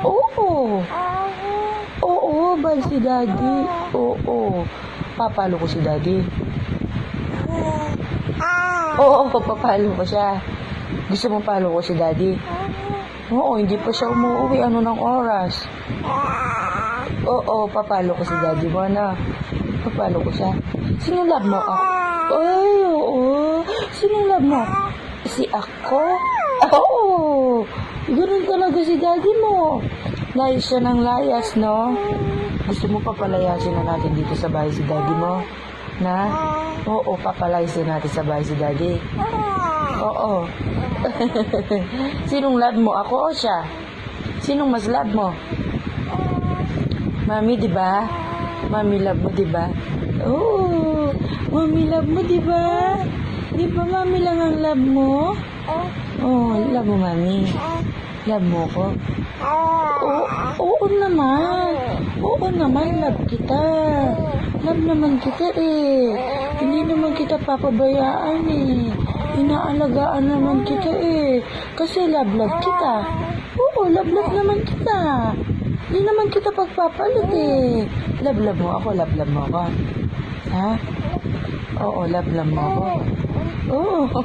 Oo. Oo, bal si daddy. Oo. Papalo ko si daddy. Oo, papalo ko siya. Gusto mo palo ko si daddy? Oo, hindi pa siya umuwi. Ano ng oras? Oo, papalo ko si daddy mo na. Papalo ko siya. Sino love mo? Ako. Ay, oo. Sino love mo? Si ako? Oo. Ganun talaga si daddy mo. Layas siya ng layas, no? Gusto mo papalayasin na natin dito sa bahay si daddy mo? Na? Oo, papalayasin natin sa bahay si daddy. Oo. Sinong love mo? Ako o siya? Sinong mas love mo? Mami, di ba? Mami love mo, di ba? Oo. Mami love mo, di ba? Di ba mami lang ang love mo? Oo, love mo mami. Love mo ko? Oo naman. Oo naman, love kita. Love naman kita eh. Hindi naman kita papabayaan eh. Inaalagaan naman kita eh. Kasi love kita. Oo, love naman kita. Hindi naman kita pagpapalit eh. Love mo ako, love mo ako. Ha? Oo, love mo ako. Oo.